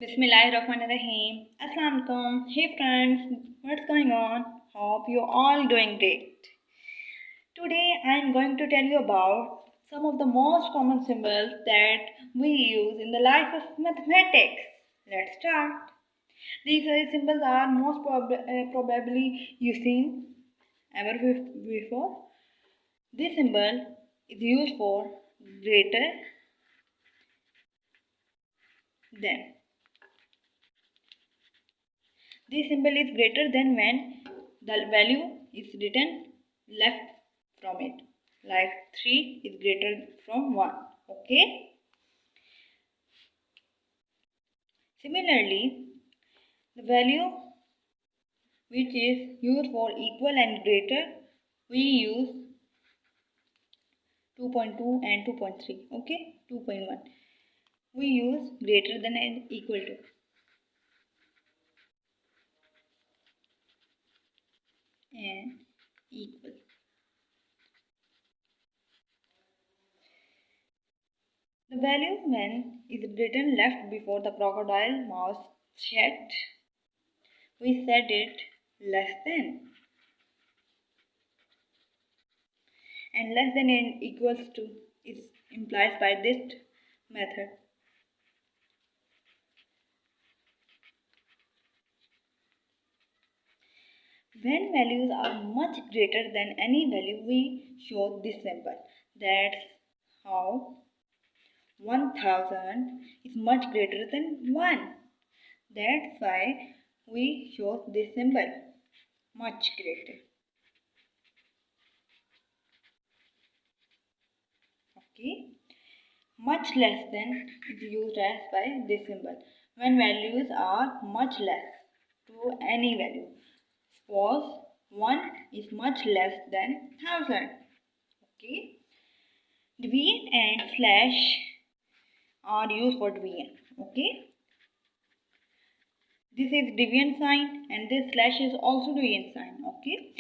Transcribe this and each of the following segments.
Bismillahirrahmanirrahim. Assalamualaikum. Hey friends, what's going on? Hope you're all doing great. Today I'm going to tell you about some of the most common symbols that we use in the life of mathematics. Let's start. These symbols are most probably you've seen ever before. This symbol is used for greater than. This symbol is greater than when the value is written left from it. Like 3 is greater from 1. Okay. Similarly, the value which is used for equal and greater, we use 2.2 and 2.3. Okay. 2.1. We use greater than and equal to. And equal. The value when is written left before the crocodile mouse chat, we set it less than, and less than and equals to is implies by this method. When values are much greater than any value, we show this symbol. That's how 1000 is much greater than 1. That's why we show this symbol, much greater. Okay. Much less than is used as by this symbol when values are much less to any value. Suppose 1 is much less than 1000. Okay. Division and slash are used for division. Okay. This is division sign and this slash is also division sign. Okay.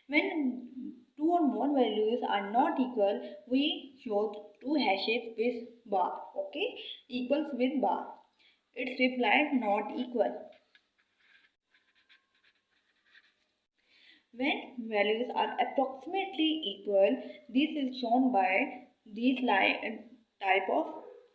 When two or more values are not equal, we show two hashes with bar. Okay. Equals with bar. Its reply not equal. When values are approximately equal, this is shown by this type of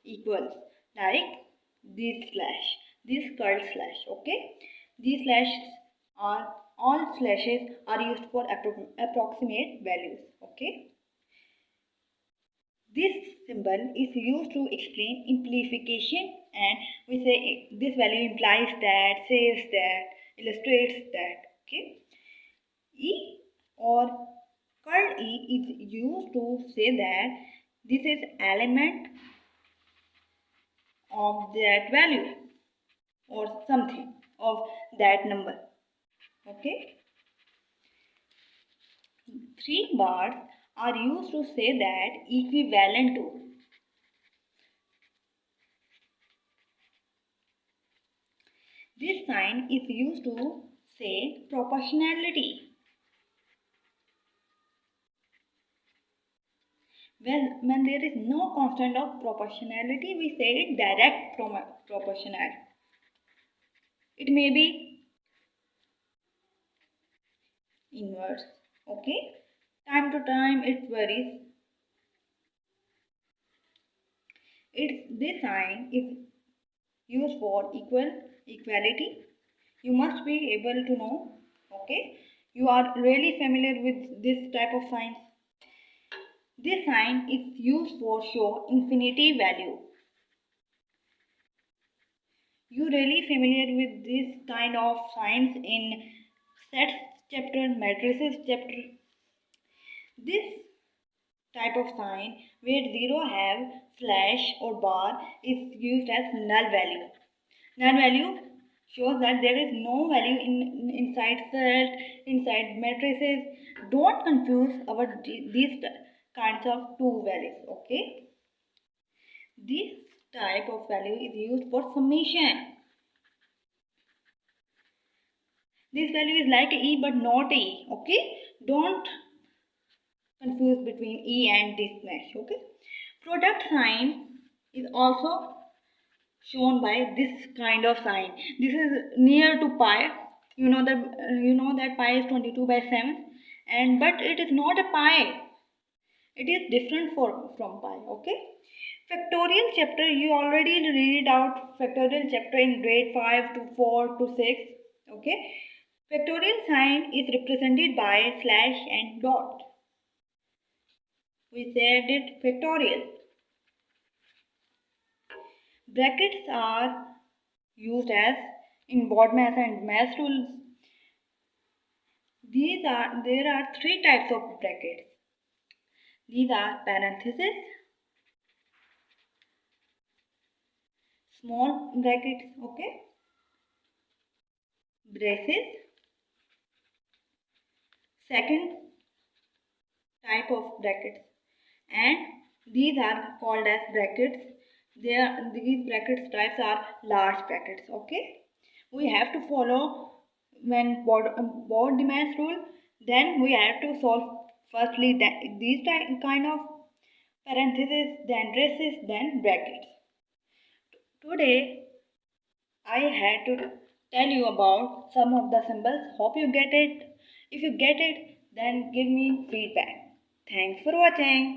equals, like this slash, this curled slash. Okay, these slashes are all slashes are used for approximate values. Okay, this symbol is used to explain implication, and we say this value implies that, says that, illustrates that. Okay. E or curl E is used to say that this is element of that value or something of that number. Okay. 3 bars are used to say that equivalent to. This sign is used to say proportionality. When there is no constant of proportionality, we say it direct proportional. It may be inverse. Okay. Time to time it varies. This sign is used for equality. You must be able to know. Okay. You are really familiar with this type of signs. This sign is used for show infinity value. You really familiar with this kind of signs in sets chapter, matrices chapter. This type of sign where zero have slash or bar is used as null value. Null value shows that there is no value inside set, inside matrices. Don't confuse these kinds of two values. Okay. This type of value is used for summation. This value is like E but not E. Okay. Don't confuse between E and this mesh. Okay. Product sign is also shown by this kind of sign. This is near to pi. You know that pi is 22/7, and but it is not a pi. It is different from pi. Okay. Factorial chapter, you already read out factorial chapter in grade 5 to 4 to 6. Okay. Factorial sign is represented by slash and dot. We said it factorial. Brackets are used as in BODMAS and math rules. There are three types of brackets. These are parentheses, small brackets, okay, braces. Second type of brackets, and these are called as brackets. These brackets types are large brackets. Okay, we have to follow when board demands rule. Then we have to solve firstly these kind of parentheses, then braces, then brackets. Today I had to tell you about some of the symbols. Hope you get it. If you get it, then give me feedback. Thanks for watching.